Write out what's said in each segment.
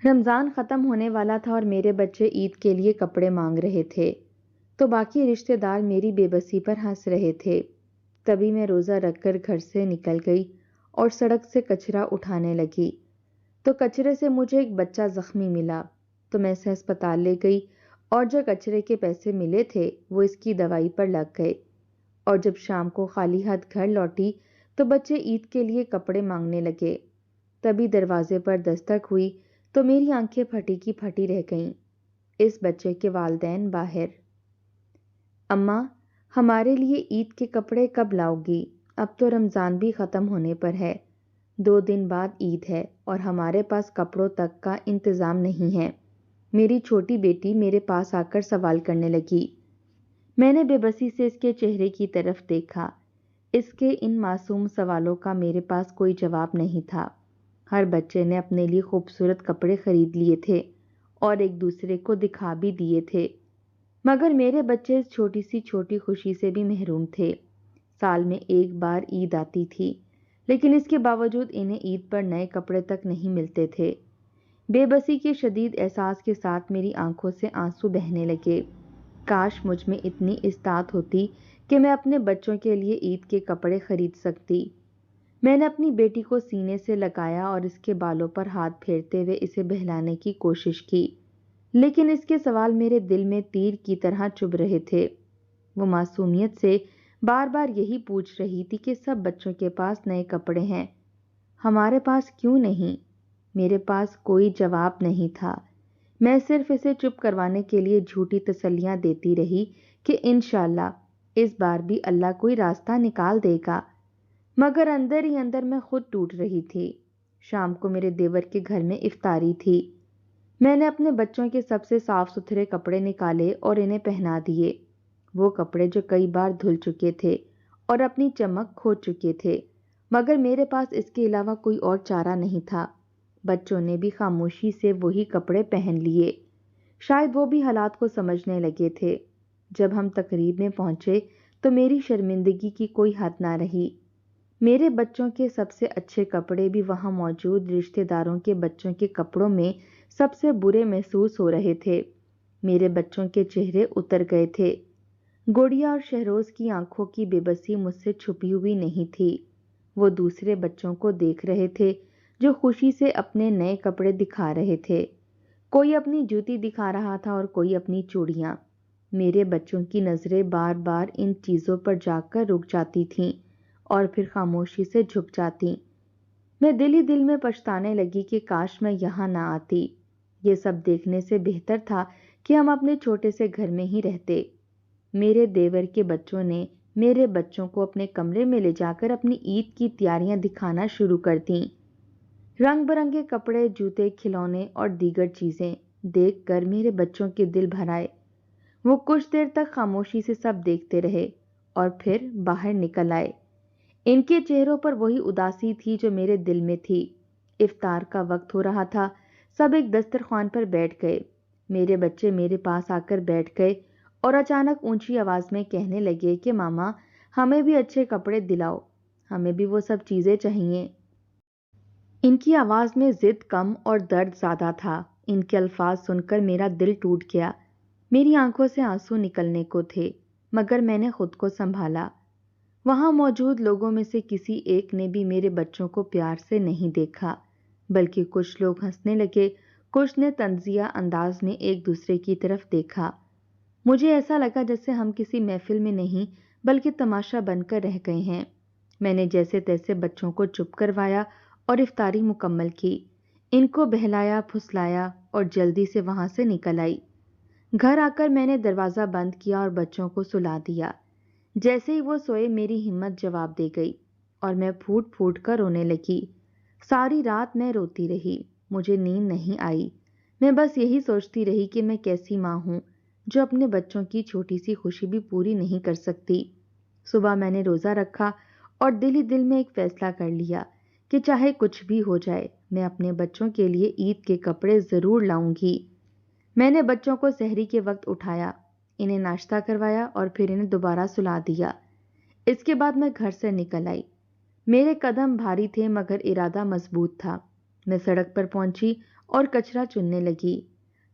رمضان ختم ہونے والا تھا اور میرے بچے عید کے لیے کپڑے مانگ رہے تھے، تو باقی رشتہ دار میری بے بسی پر ہنس رہے تھے۔ تبھی میں روزہ رکھ کر گھر سے نکل گئی اور سڑک سے کچرا اٹھانے لگی، تو کچرے سے مجھے ایک بچہ زخمی ملا، تو میں اسے ہسپتال لے گئی اور جو کچرے کے پیسے ملے تھے وہ اس کی دوائی پر لگ گئے۔ اور جب شام کو خالی ہاتھ گھر لوٹی تو بچے عید کے لیے کپڑے مانگنے لگے۔ تبھی دروازے پر دستک ہوئی تو میری آنکھیں پھٹی کی پھٹی رہ گئیں۔ اس بچے کے والدین باہر۔ اماں، ہمارے لیے عید کے کپڑے کب لاؤ گی؟ اب تو رمضان بھی ختم ہونے پر ہے، 2 دن بعد عید ہے اور ہمارے پاس کپڑوں تک کا انتظام نہیں ہے، میری چھوٹی بیٹی میرے پاس آ کر سوال کرنے لگی۔ میں نے بے بسی سے اس کے چہرے کی طرف دیکھا۔ اس کے ان معصوم سوالوں کا میرے پاس کوئی جواب نہیں تھا۔ ہر بچے نے اپنے لیے خوبصورت کپڑے خرید لیے تھے اور ایک دوسرے کو دکھا بھی دیے تھے، مگر میرے بچے اس چھوٹی سی چھوٹی خوشی سے بھی محروم تھے۔ سال میں ایک بار عید آتی تھی، لیکن اس کے باوجود انہیں عید پر نئے کپڑے تک نہیں ملتے تھے۔ بے بسی کے شدید احساس کے ساتھ میری آنکھوں سے آنسو بہنے لگے۔ کاش مجھ میں اتنی استطاعت ہوتی کہ میں اپنے بچوں کے لیے عید کے کپڑے خرید سکتی۔ میں نے اپنی بیٹی کو سینے سے لگایا اور اس کے بالوں پر ہاتھ پھیرتے ہوئے اسے بہلانے کی کوشش کی، لیکن اس کے سوال میرے دل میں تیر کی طرح چبھ رہے تھے۔ وہ معصومیت سے بار بار یہی پوچھ رہی تھی کہ سب بچوں کے پاس نئے کپڑے ہیں، ہمارے پاس کیوں نہیں؟ میرے پاس کوئی جواب نہیں تھا۔ میں صرف اسے چپ کروانے کے لیے جھوٹی تسلیاں دیتی رہی کہ انشاءاللہ اس بار بھی اللہ کوئی راستہ نکال دے گا، مگر اندر ہی اندر میں خود ٹوٹ رہی تھی۔ شام کو میرے دیور کے گھر میں افطاری تھی۔ میں نے اپنے بچوں کے سب سے صاف ستھرے کپڑے نکالے اور انہیں پہنا دیے، وہ کپڑے جو کئی بار دھل چکے تھے اور اپنی چمک کھو چکے تھے، مگر میرے پاس اس کے علاوہ کوئی اور چارہ نہیں تھا۔ بچوں نے بھی خاموشی سے وہی کپڑے پہن لیے، شاید وہ بھی حالات کو سمجھنے لگے تھے۔ جب ہم تقریب میں پہنچے تو میری شرمندگی کی کوئی حد نہ رہی۔ میرے بچوں کے سب سے اچھے کپڑے بھی وہاں موجود رشتہ داروں کے بچوں کے کپڑوں میں سب سے برے محسوس ہو رہے تھے۔ میرے بچوں کے چہرے اتر گئے تھے۔ گڑیا اور شہروز کی آنکھوں کی بے بسی مجھ سے چھپی ہوئی نہیں تھی۔ وہ دوسرے بچوں کو دیکھ رہے تھے جو خوشی سے اپنے نئے کپڑے دکھا رہے تھے، کوئی اپنی جوتی دکھا رہا تھا اور کوئی اپنی چوڑیاں۔ میرے بچوں کی نظریں بار بار ان چیزوں پر جا کر رک جاتی تھیں اور پھر خاموشی سے جھک جاتی۔ میں دل ہی دل میں پچھتانے لگی کہ کاش میں یہاں نہ آتی۔ یہ سب دیکھنے سے بہتر تھا کہ ہم اپنے چھوٹے سے گھر میں ہی رہتے۔ میرے دیور کے بچوں نے میرے بچوں کو اپنے کمرے میں لے جا کر اپنی عید کی تیاریاں دکھانا شروع کر دیں۔ رنگ برنگے کپڑے، جوتے، کھلونے اور دیگر چیزیں دیکھ کر میرے بچوں کے دل بھر آئے۔ وہ کچھ دیر تک خاموشی سے سب دیکھتے رہے اور پھر باہر نکل آئے۔ ان کے چہروں پر وہی اداسی تھی جو میرے دل میں تھی۔ افطار کا وقت ہو رہا تھا، سب ایک دسترخوان پر بیٹھ گئے۔ میرے بچے میرے پاس آ کر بیٹھ گئے اور اچانک اونچی آواز میں کہنے لگے کہ ماما، ہمیں بھی اچھے کپڑے دلاؤ، ہمیں بھی وہ سب چیزیں چاہیے۔ ان کی آواز میں ضد کم اور درد زیادہ تھا۔ ان کے الفاظ سن کر میرا دل ٹوٹ گیا۔ میری آنکھوں سے آنسو نکلنے کو تھے، مگر میں نے خود کو سنبھالا۔ وہاں موجود لوگوں میں سے کسی ایک نے بھی میرے بچوں کو پیار سے نہیں دیکھا، بلکہ کچھ لوگ ہنسنے لگے، کچھ نے طنزیہ انداز میں ایک دوسرے کی طرف دیکھا۔ مجھے ایسا لگا جیسے ہم کسی محفل میں نہیں بلکہ تماشا بن کر رہ گئے ہیں۔ میں نے جیسے تیسے بچوں کو چپ کروایا اور افطاری مکمل کی، ان کو بہلایا پھسلایا اور جلدی سے وہاں سے نکل آئی۔ گھر آ کر میں نے دروازہ بند کیا اور بچوں کو سلا دیا۔ جیسے ہی وہ سوئے میری ہمت جواب دے گئی اور میں پھوٹ پھوٹ کر رونے لگی۔ ساری رات میں روتی رہی، مجھے نیند نہیں آئی۔ میں بس یہی سوچتی رہی کہ میں کیسی ماں ہوں جو اپنے بچوں کی چھوٹی سی خوشی بھی پوری نہیں کر سکتی۔ صبح میں نے روزہ رکھا اور دل ہی دل میں ایک فیصلہ کر لیا کہ چاہے کچھ بھی ہو جائے میں اپنے بچوں کے لیے عید کے کپڑے ضرور لاؤں گی۔ میں نے بچوں کو سحری کے وقت اٹھایا، انہیں ناشتہ کروایا اور پھر انہیں دوبارہ سلا دیا۔ اس کے بعد میں گھر سے نکل آئی۔ میرے قدم بھاری تھے مگر ارادہ مضبوط تھا۔ میں سڑک پر پہنچی اور کچرا چننے لگی۔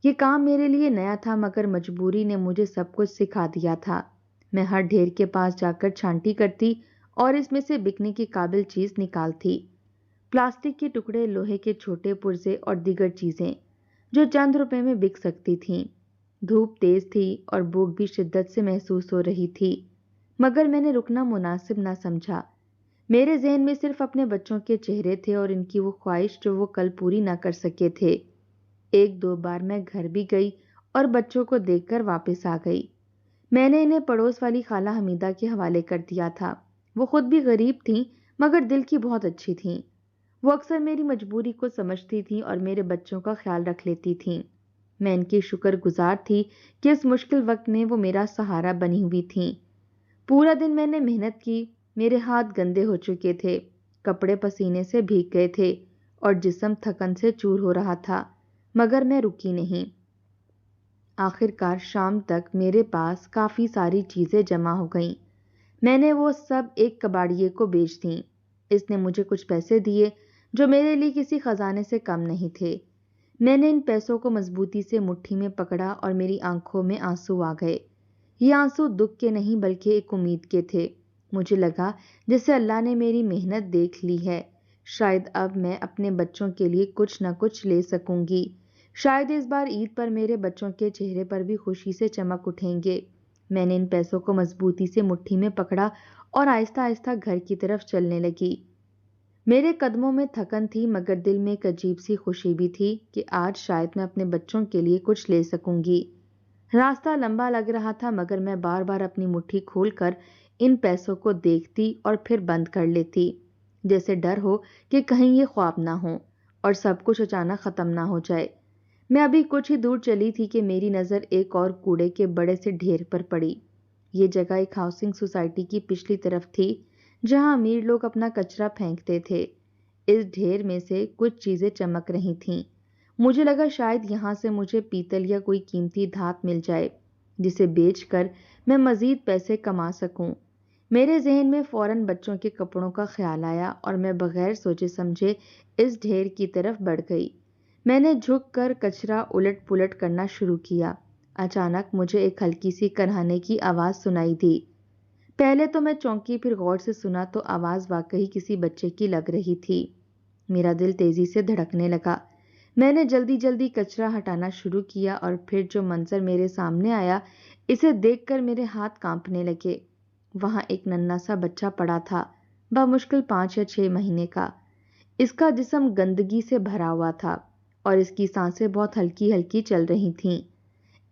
یہ کام میرے لیے نیا تھا مگر مجبوری نے مجھے سب کچھ سکھا دیا تھا۔ میں ہر ڈھیر کے پاس جا کر چھانٹی کرتی اور اس میں سے بکنے کی قابل چیز نکالتی۔ پلاسٹک کے ٹکڑے، لوہے کے چھوٹے پرزے اور دیگر چیزیں جو چند روپے میں بک سکتی تھیں۔ دھوپ تیز تھی اور بھوک بھی شدت سے محسوس ہو رہی تھی، مگر میں نے رکنا مناسب نہ سمجھا۔ میرے ذہن میں صرف اپنے بچوں کے چہرے تھے اور ان کی وہ خواہش جو وہ کل پوری نہ کر سکے تھے۔ ایک دو بار میں گھر بھی گئی اور بچوں کو دیکھ کر واپس آ گئی۔ میں نے انہیں پڑوس والی خالہ حمیدہ کے حوالے کر دیا تھا۔ وہ خود بھی غریب تھیں مگر دل کی بہت اچھی تھیں۔ وہ اکثر میری مجبوری کو سمجھتی تھیں اور میرے بچوں کا خیال رکھ لیتی تھیں۔ میں ان کی شکر گزار تھی کہ اس مشکل وقت میں وہ میرا سہارا بنی ہوئی تھیں۔ پورا دن میں نے محنت کی، میرے ہاتھ گندے ہو چکے تھے، کپڑے پسینے سے بھیگ گئے تھے اور جسم تھکن سے چور ہو رہا تھا، مگر میں رکی نہیں۔ آخر کار شام تک میرے پاس کافی ساری چیزیں جمع ہو گئیں۔ میں نے وہ سب ایک کباڑیے کو بیچ دیں۔ اس نے مجھے کچھ پیسے دیے جو میرے لیے کسی خزانے سے کم نہیں تھے۔ میں نے ان پیسوں کو مضبوطی سے مٹھی میں پکڑا اور میری آنکھوں میں آنسو آ گئے۔ یہ آنسو دکھ کے نہیں بلکہ ایک امید کے تھے۔ مجھے لگا جیسے اللہ نے میری محنت دیکھ لی ہے، شاید اب میں اپنے بچوں کے لیے کچھ نہ کچھ لے سکوں گی، شاید اس بار عید پر میرے بچوں کے چہرے پر بھی خوشی سے چمک اٹھیں گے۔ میں نے ان پیسوں کو مضبوطی سے مٹھی میں پکڑا اور آہستہ آہستہ گھر کی طرف چلنے لگی۔ میرے قدموں میں تھکن تھی مگر دل میں ایک عجیب سی خوشی بھی تھی کہ آج شاید میں اپنے بچوں کے لیے کچھ لے سکوں گی۔ راستہ لمبا لگ رہا تھا مگر میں بار بار اپنی مٹھی کھول کر ان پیسوں کو دیکھتی اور پھر بند کر لیتی، جیسے ڈر ہو کہ کہیں یہ خواب نہ ہو اور سب کچھ اچانک ختم نہ ہو جائے۔ میں ابھی کچھ ہی دور چلی تھی کہ میری نظر ایک اور کوڑے کے بڑے سے ڈھیر پر پڑی۔ یہ جگہ ایک ہاؤسنگ سوسائٹی کی پچھلی طرف تھی جہاں امیر لوگ اپنا کچرا پھینکتے تھے۔ اس ڈھیر میں سے کچھ چیزیں چمک رہی تھیں۔ مجھے لگا شاید یہاں سے مجھے پیتل یا کوئی قیمتی دھات مل جائے جسے بیچ کر میں مزید پیسے کما سکوں۔ میرے ذہن میں فوراً بچوں کے کپڑوں کا خیال آیا اور میں بغیر سوچے سمجھے اس ڈھیر کی طرف بڑھ گئی۔ میں نے جھک کر کچرا الٹ پلٹ کرنا شروع کیا۔ اچانک مجھے ایک ہلکی سی کرہانے کی آواز سنائی دی۔ پہلے تو میں چونکی، پھر غور سے سنا تو آواز واقعی کسی بچے کی لگ رہی تھی۔ میرا دل تیزی سے دھڑکنے لگا۔ میں نے جلدی جلدی کچرا ہٹانا شروع کیا اور پھر جو منظر میرے سامنے آیا اسے دیکھ کر میرے ہاتھ کانپنے لگے۔ وہاں ایک ننھا سا بچہ پڑا تھا، بمشکل 5 یا 6 مہینے کا۔ اس کا جسم گندگی سے بھرا ہوا تھا اور اس کی سانسیں بہت ہلکی ہلکی چل رہی تھیں۔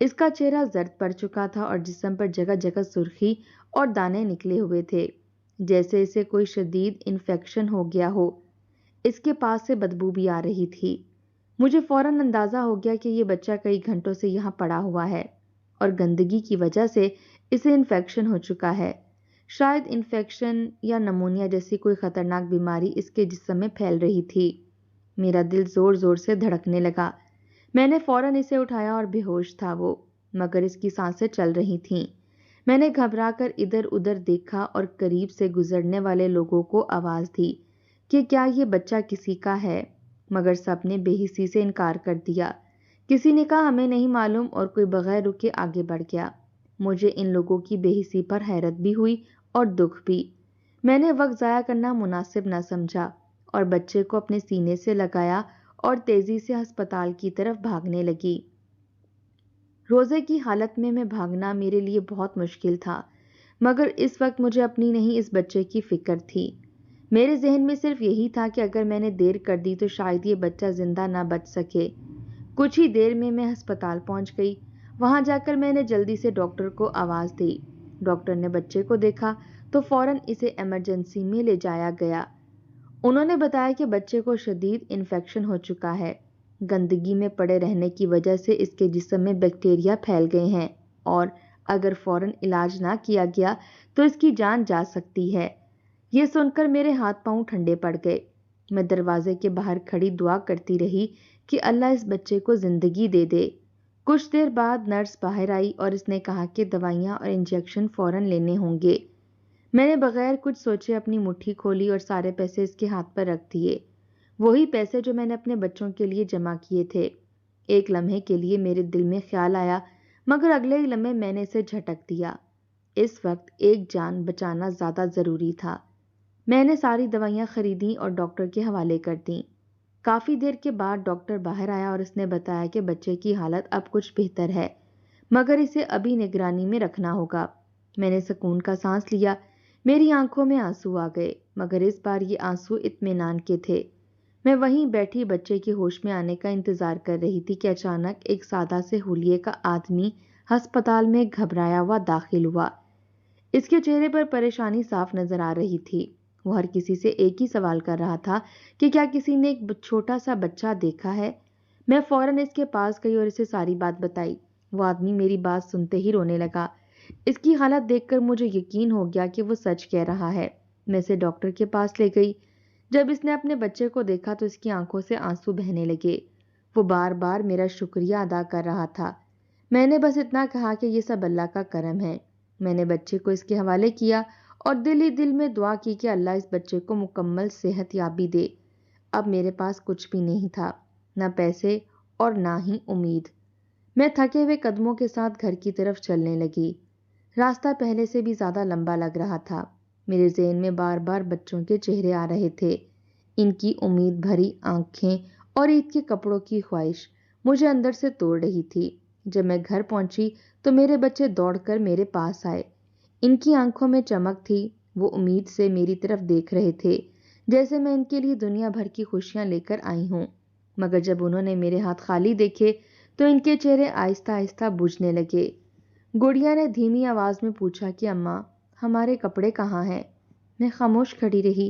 اس کا چہرہ زرد پڑ چکا تھا اور جسم پر جگہ جگہ سرخی اور دانے نکلے ہوئے تھے، جیسے اسے کوئی شدید انفیکشن ہو گیا ہو۔ اس کے پاس سے بدبو بھی آ رہی تھی۔ مجھے فوراً اندازہ ہو گیا کہ یہ بچہ کئی گھنٹوں سے یہاں پڑا ہوا ہے اور گندگی کی وجہ سے اسے انفیکشن ہو چکا ہے۔ شاید انفیکشن یا نمونیا جیسی کوئی خطرناک بیماری اس کے جسم میں پھیل رہی تھی۔ میرا دل زور زور سے دھڑکنے لگا۔ میں نے فوراً اسے اٹھایا اور بے ہوش تھا وہ، مگر اس کی سانسیں چل رہی تھیں۔ میں نے گھبرا کر ادھر ادھر دیکھا اور قریب سے گزرنے والے لوگوں کو آواز دی کہ کیا یہ بچہ کسی کا ہے، مگر سب نے بے حسی سے انکار کر دیا۔ کسی نے کہا ہمیں نہیں معلوم اور کوئی بغیر رکے آگے بڑھ گیا۔ مجھے ان لوگوں کی بے حسی پر حیرت بھی ہوئی اور دکھ بھی۔ میں نے وقت ضائع کرنا مناسب نہ سمجھا اور بچے کو اپنے سینے سے لگایا اور تیزی سے ہسپتال کی طرف بھاگنے لگی۔ روزے کی حالت میں بھاگنا میرے لیے بہت مشکل تھا، مگر اس وقت مجھے اپنی نہیں اس بچے کی فکر تھی۔ میرے ذہن میں صرف یہی تھا کہ اگر میں نے دیر کر دی تو شاید یہ بچہ زندہ نہ بچ سکے۔ کچھ ہی دیر میں ہسپتال پہنچ گئی۔ وہاں جا کر میں نے جلدی سے ڈاکٹر کو آواز دی۔ ڈاکٹر نے بچے کو دیکھا تو فوراً اسے ایمرجنسی میں لے جایا گیا۔ انہوں نے بتایا کہ بچے کو شدید انفیکشن ہو چکا ہے۔ گندگی میں پڑے رہنے کی وجہ سے اس کے جسم میں بیکٹیریا پھیل گئے ہیں اور اگر فوراً علاج نہ کیا گیا تو اس کی جان جا سکتی ہے۔ یہ سن کر میرے ہاتھ پاؤں ٹھنڈے پڑ گئے۔ میں دروازے کے باہر کھڑی دعا کرتی رہی کہ اللہ اس بچے کو زندگی دے دے۔ کچھ دیر بعد نرس باہر آئی اور اس نے کہا کہ دوائیاں اور انجیکشن فوراً لینے ہوں گے۔ میں نے بغیر کچھ سوچے اپنی مٹھی کھولی اور سارے پیسے اس کے ہاتھ پر رکھ دیے۔ وہی پیسے جو میں نے اپنے بچوں کے لیے جمع کیے تھے۔ ایک لمحے کے لیے میرے دل میں خیال آیا، مگر اگلے ہی لمحے میں نے اسے جھٹک دیا۔ اس وقت ایک جان بچانا زیادہ ضروری تھا۔ میں نے ساری دوائیاں خریدیں اور ڈاکٹر کے حوالے کر دیں۔ کافی دیر کے بعد ڈاکٹر باہر آیا اور اس نے بتایا کہ بچے کی حالت اب کچھ بہتر ہے، مگر اسے ابھی نگرانی میں رکھنا ہوگا۔ میں نے سکون کا سانس لیا۔ میری آنکھوں میں آنسو آ گئے، مگر اس بار یہ آنسو اطمینان کے تھے۔ میں وہیں بیٹھی بچے کے ہوش میں آنے کا انتظار کر رہی تھی کہ اچانک ایک سادہ سے حلیے کا آدمی ہسپتال میں گھبرایا ہوا داخل ہوا۔ اس کے چہرے پر پریشانی صاف نظر آ رہی تھی۔ وہ ہر کسی سے ایک ہی سوال کر رہا تھا کہ کیا کسی نے ایک چھوٹا سا بچہ دیکھا ہے؟ میں فوراً اس کے پاس گئی اور اسے ساری بات بتائی۔ وہ آدمی میری بات سنتے ہی رونے لگا۔ اس کی حالت دیکھ کر مجھے یقین ہو گیا کہ وہ سچ کہہ رہا ہے۔ میں اسے ڈاکٹر کے پاس لے گئی۔ جب اس نے اپنے بچے کو دیکھا تو اس کی آنکھوں سے آنسو بہنے لگے۔ وہ بار بار میرا شکریہ ادا کر رہا تھا۔ میں نے بس اتنا کہا کہ یہ سب اللہ کا کرم ہے۔ میں نے بچے کو اس کے حوالے کیا اور دل ہی دل میں دعا کی کہ اللہ اس بچے کو مکمل صحت یابی دے۔ اب میرے پاس کچھ بھی نہیں تھا، نہ پیسے اور نہ ہی امید۔ میں تھکے ہوئے قدموں کے ساتھ گھر کی طرف چلنے لگی۔ راستہ پہلے سے بھی زیادہ لمبا لگ رہا تھا۔ میرے ذہن میں بار بار بچوں کے چہرے آ رہے تھے، ان کی امید بھری آنکھیں اور عید کے کپڑوں کی خواہش مجھے اندر سے توڑ رہی تھی۔ جب میں گھر پہنچی تو میرے بچے دوڑ کر میرے پاس آئے۔ ان کی آنکھوں میں چمک تھی، وہ امید سے میری طرف دیکھ رہے تھے، جیسے میں ان کے لیے دنیا بھر کی خوشیاں لے کر آئی ہوں۔ مگر جب انہوں نے میرے ہاتھ خالی دیکھے تو ان کے چہرے آہستہ آہستہ بجھنے لگے۔ گڑیا نے دھیمی آواز میں پوچھا کہ اماں، ہمارے کپڑے کہاں ہیں؟ میں خاموش کھڑی رہی۔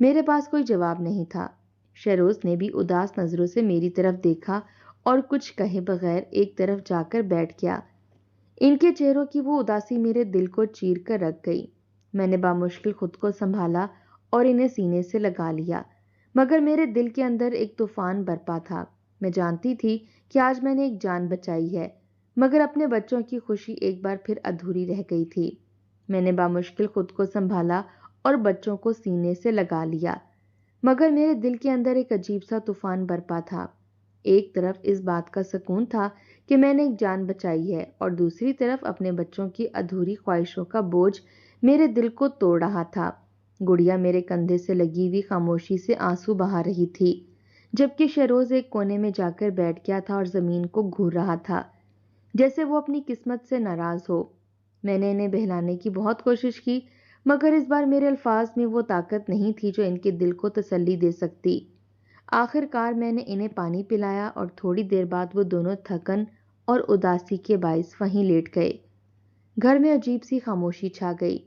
میرے پاس کوئی جواب نہیں تھا۔ شہروز نے بھی اداس نظروں سے میری طرف دیکھا اور کچھ کہے بغیر ایک طرف جا کر بیٹھ گیا۔ ان کے چہروں کی وہ اداسی میرے دل کو چیر کر رکھ گئی۔ میں نے بامشکل خود کو سنبھالا اور انہیں سینے سے لگا لیا، مگر میرے دل کے اندر ایک طوفان برپا تھا۔ میں جانتی تھی کہ آج میں نے ایک جان بچائی ہے، مگر اپنے بچوں کی خوشی ایک بار پھر ادھوری رہ گئی تھی۔ میں نے بامشکل خود کو سنبھالا اور بچوں کو سینے سے لگا لیا، مگر میرے دل کے اندر ایک عجیب سا طوفان برپا تھا۔ ایک طرف اس بات کا سکون تھا کہ میں نے ایک جان بچائی ہے، اور دوسری طرف اپنے بچوں کی ادھوری خواہشوں کا بوجھ میرے دل کو توڑ رہا تھا۔ گڑیا میرے کندھے سے لگی ہوئی خاموشی سے آنسو بہا رہی تھی، جبکہ شہروز ایک کونے میں جا کر بیٹھ گیا تھا اور زمین کو گھور رہا تھا، جیسے وہ اپنی قسمت سے ناراض ہو۔ میں نے انہیں بہلانے کی بہت کوشش کی، مگر اس بار میرے الفاظ میں وہ طاقت نہیں تھی جو ان کے دل کو تسلی دے سکتی۔ آخر کار میں نے انہیں پانی پلایا اور تھوڑی دیر بعد وہ دونوں تھکن اور اداسی کے باعث وہیں لیٹ گئے۔ گھر میں عجیب سی خاموشی چھا گئی۔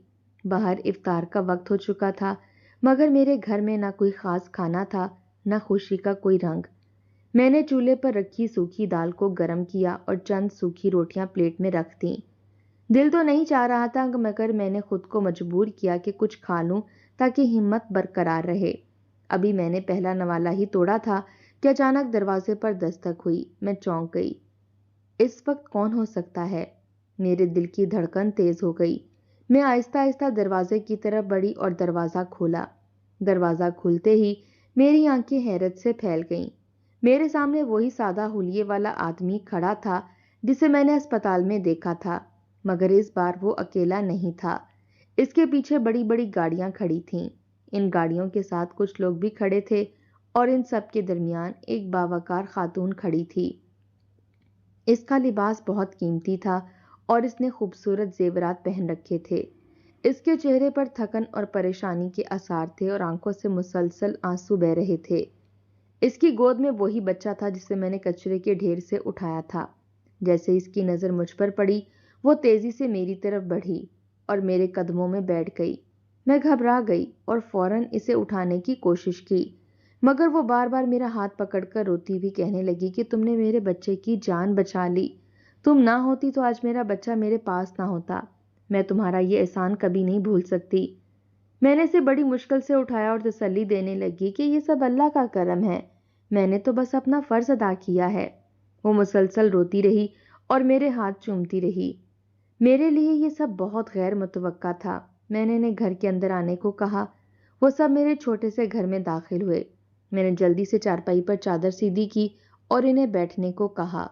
باہر افطار کا وقت ہو چکا تھا، مگر میرے گھر میں نہ کوئی خاص کھانا تھا، نہ خوشی کا کوئی رنگ۔ میں نے چولہے پر رکھی سوکھی دال کو گرم کیا اور چند سوکھی روٹیاں پلیٹ میں رکھ دیں۔ دل تو نہیں چاہ رہا تھا، مگر میں نے خود کو مجبور کیا کہ کچھ کھا لوں تاکہ ہمت برقرار رہے۔ ابھی میں نے پہلا نوالا ہی توڑا تھا کہ اچانک دروازے پر دستک ہوئی۔ میں چونک گئی۔ اس وقت کون ہو سکتا ہے؟ میرے دل کی دھڑکن تیز ہو گئی۔ میں آہستہ آہستہ دروازے کی طرف بڑھی اور دروازہ کھولا۔ دروازہ کھلتے ہی میری آنکھیں حیرت سے پھیل گئیں۔ میرے سامنے وہی سادہ حلیے والا آدمی کھڑا تھا جسے میں نے اسپتال میں دیکھا تھا، مگر اس بار وہ اکیلا نہیں تھا۔ اس کے پیچھے بڑی بڑی گاڑیاں کھڑی تھیں۔ ان گاڑیوں کے ساتھ کچھ لوگ بھی کھڑے تھے اور ان سب کے درمیان ایک باوقار خاتون کھڑی تھی۔ اس کا لباس بہت قیمتی تھا اور اس نے خوبصورت زیورات پہن رکھے تھے۔ اس کے چہرے پر تھکن اور پریشانی کے آثار تھے اور آنکھوں سے مسلسل آنسو بہہ رہے تھے۔ اس کی گود میں وہی بچہ تھا جسے میں نے کچرے کے ڈھیر سے اٹھایا تھا۔ جیسے اس کی نظر مجھ پر پڑی، وہ تیزی سے میری طرف بڑھی اور میرے قدموں میں بیٹھ گئی۔ میں گھبرا گئی اور فوراً اسے اٹھانے کی کوشش کی، مگر وہ بار بار میرا ہاتھ پکڑ کر روتی ہوئی کہنے لگی کہ تم نے میرے بچے کی جان بچا لی۔ تم نہ ہوتی تو آج میرا بچہ میرے پاس نہ ہوتا۔ میں تمہارا یہ احسان کبھی نہیں بھول سکتی۔ میں نے اسے بڑی مشکل سے اٹھایا اور تسلی دینے لگی کہ یہ سب اللہ کا کرم ہے، میں نے تو بس اپنا فرض ادا کیا ہے۔ وہ مسلسل روتی رہی اور میرے ہاتھ چومتی رہی۔ میرے لیے یہ سب بہت غیر متوقع تھا۔ میں نے انہیں گھر کے اندر آنے کو کہا۔ وہ سب میرے چھوٹے سے گھر میں داخل ہوئے۔ میں نے جلدی سے چارپائی پر چادر سیدھی کی اور انہیں بیٹھنے کو کہا۔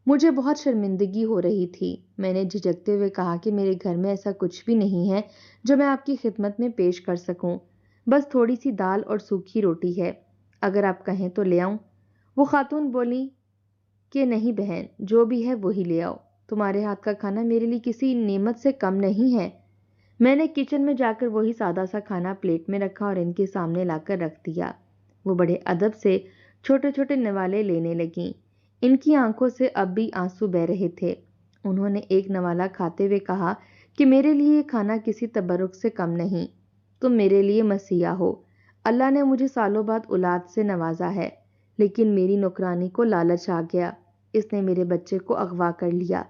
مجھے بہت شرمندگی ہو رہی تھی۔ میں نے جھجکتے ہوئے کہا کہ میرے گھر میں ایسا کچھ بھی نہیں ہے جو میں آپ کی خدمت میں پیش کر سکوں، بس تھوڑی سی دال اور سوکھی روٹی ہے، اگر آپ کہیں تو لے آؤں؟ وہ خاتون بولی کہ نہیں بہن، جو بھی ہے وہی لے آؤ، تمہارے ہاتھ کا کھانا میرے لیے کسی نعمت سے کم نہیں ہے۔ میں نے کچن میں جا کر وہی سادہ سا کھانا پلیٹ میں رکھا اور ان کے سامنے لا کر رکھ دیا۔ وہ بڑے ادب سے چھوٹے چھوٹے نوالے لینے لگیں۔ ان کی آنکھوں سے اب بھی آنسو بہہ رہے تھے۔ انہوں نے ایک نوالا کھاتے ہوئے کہا کہ میرے لیے یہ کھانا کسی تبرک سے کم نہیں، تم میرے لیے مسیحا ہو۔ اللہ نے مجھے سالوں بعد اولاد سے نوازا ہے، لیکن میری نوکرانی کو لالچ آ گیا، اس نے میرے بچے کو اغوا کر لیا،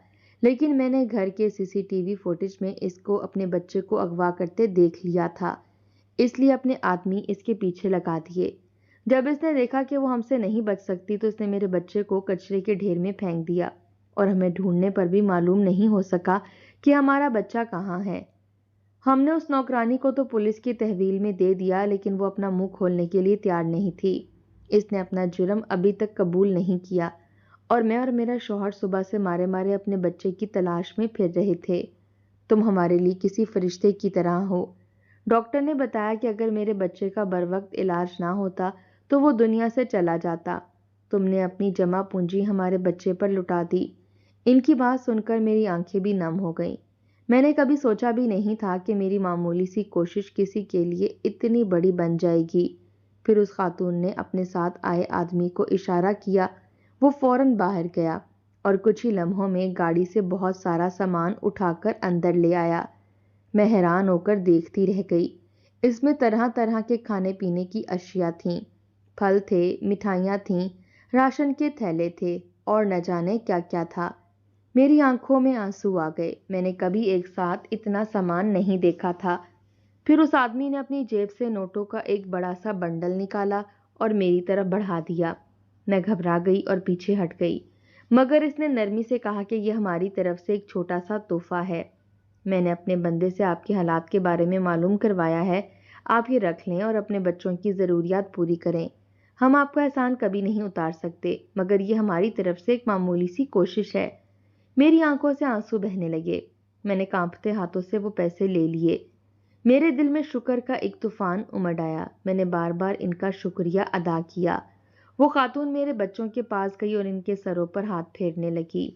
لیکن میں نے گھر کے CCTV فوٹیج میں اس کو اپنے بچے کو اغوا کرتے دیکھ لیا تھا، اس لیے اپنے آدمی اس کے پیچھے لگا دیے۔ جب اس نے دیکھا کہ وہ ہم سے نہیں بچ سکتی تو اس نے میرے بچے کو کچرے کے ڈھیر میں پھینک دیا، اور ہمیں ڈھونڈنے پر بھی معلوم نہیں ہو سکا کہ ہمارا بچہ کہاں ہے۔ ہم نے اس نوکرانی کو تو پولیس کی تحویل میں دے دیا، لیکن وہ اپنا منہ کھولنے کے لیے تیار نہیں تھی۔ اس نے اپنا جرم ابھی تک قبول نہیں کیا، اور میں اور میرا شوہر صبح سے مارے مارے اپنے بچے کی تلاش میں پھر رہے تھے۔ تم ہمارے لیے کسی فرشتے کی طرح ہو۔ ڈاکٹر نے بتایا کہ اگر میرے بچے کا بروقت علاج نہ ہوتا تو وہ دنیا سے چلا جاتا۔ تم نے اپنی جمع پونجی ہمارے بچے پر لٹا دی۔ ان کی بات سن کر میری آنکھیں بھی نم ہو گئیں۔ میں نے کبھی سوچا بھی نہیں تھا کہ میری معمولی سی کوشش کسی کے لیے اتنی بڑی بن جائے گی۔ پھر اس خاتون نے اپنے ساتھ آئے آدمی کو اشارہ کیا، وہ فوراً باہر گیا اور کچھ ہی لمحوں میں گاڑی سے بہت سارا سامان اٹھا کر اندر لے آیا۔ میں حیران ہو کر دیکھتی رہ گئی۔ اس میں طرح طرح کے کھانے پینے کی اشیاء تھیں، پھل تھے، مٹھائیاں تھیں، راشن کے تھیلے تھے، اور نہ جانے کیا کیا تھا۔ میری آنکھوں میں آنسو آ گئے، میں نے کبھی ایک ساتھ اتنا سامان نہیں دیکھا تھا۔ پھر اس آدمی نے اپنی جیب سے نوٹوں کا ایک بڑا سا بنڈل نکالا اور میری طرف بڑھا دیا۔ میں گھبرا گئی اور پیچھے ہٹ گئی، مگر اس نے نرمی سے کہا کہ یہ ہماری طرف سے ایک چھوٹا سا تحفہ ہے، میں نے اپنے بندے سے آپ کے حالات کے بارے میں معلوم کروایا ہے، آپ یہ رکھ لیں اور اپنے بچوں کی ضروریات پوری کریں۔ ہم آپ کا احسان کبھی نہیں اتار سکتے، مگر یہ ہماری طرف سے ایک معمولی سی کوشش ہے۔ میری آنکھوں سے آنسو بہنے لگے۔ میں نے کانپتے ہاتھوں سے وہ پیسے لے لیے۔ میرے دل میں شکر کا ایک طوفان امڈ آیا۔ میں نے بار بار ان کا شکریہ ادا کیا۔ وہ خاتون میرے بچوں کے پاس گئی اور ان کے سروں پر ہاتھ پھیرنے لگی۔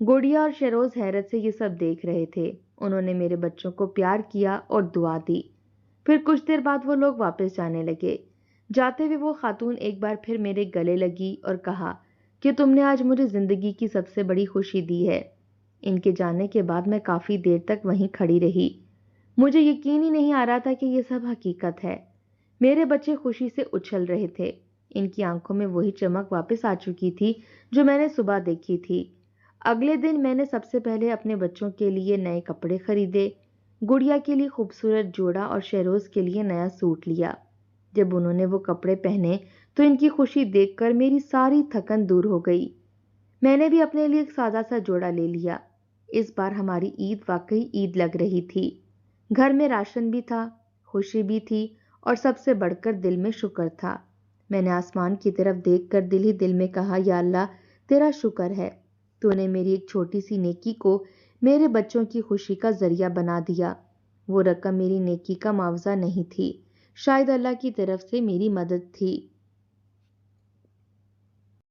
گڑیا اور شیروز حیرت سے یہ سب دیکھ رہے تھے۔ انہوں نے میرے بچوں کو پیار کیا اور دعا دی۔ پھر کچھ دیر بعد وہ لوگ واپس جانے لگے۔ جاتے ہوئے وہ خاتون ایک بار پھر میرے گلے لگی اور کہا کہ تم نے آج مجھے زندگی کی سب سے بڑی خوشی دی ہے۔ ان کے جانے کے بعد میں کافی دیر تک وہیں کھڑی رہی۔ مجھے یقین ہی نہیں آ رہا تھا کہ یہ سب حقیقت ہے۔ میرے بچے خوشی سے اچھل رہے تھے۔ ان کی آنکھوں میں وہی چمک واپس آ چکی تھی جو میں نے صبح دیکھی تھی۔ اگلے دن میں نے سب سے پہلے اپنے بچوں کے لیے نئے کپڑے خریدے، گڑیا کے لیے خوبصورت جوڑا اور شہروز کے لیے نیا سوٹ لیا۔ جب انہوں نے وہ کپڑے پہنے تو ان کی خوشی دیکھ کر میری ساری تھکن دور ہو گئی۔ میں نے بھی اپنے لیے ایک سادہ سا جوڑا لے لیا۔ اس بار ہماری عید واقعی عید لگ رہی تھی۔ گھر میں راشن بھی تھا، خوشی بھی تھی، اور سب سے بڑھ کر دل میں شکر تھا۔ میں نے آسمان کی طرف دیکھ کر دل ہی دل میں کہا، یا اللہ تیرا شکر ہے، تو نے میری ایک چھوٹی سی نیکی کو میرے بچوں کی خوشی کا ذریعہ بنا دیا۔ وہ رقم میری نیکی کا معاوضہ نہیں تھی، شاید اللہ کی طرف سے میری مدد تھی۔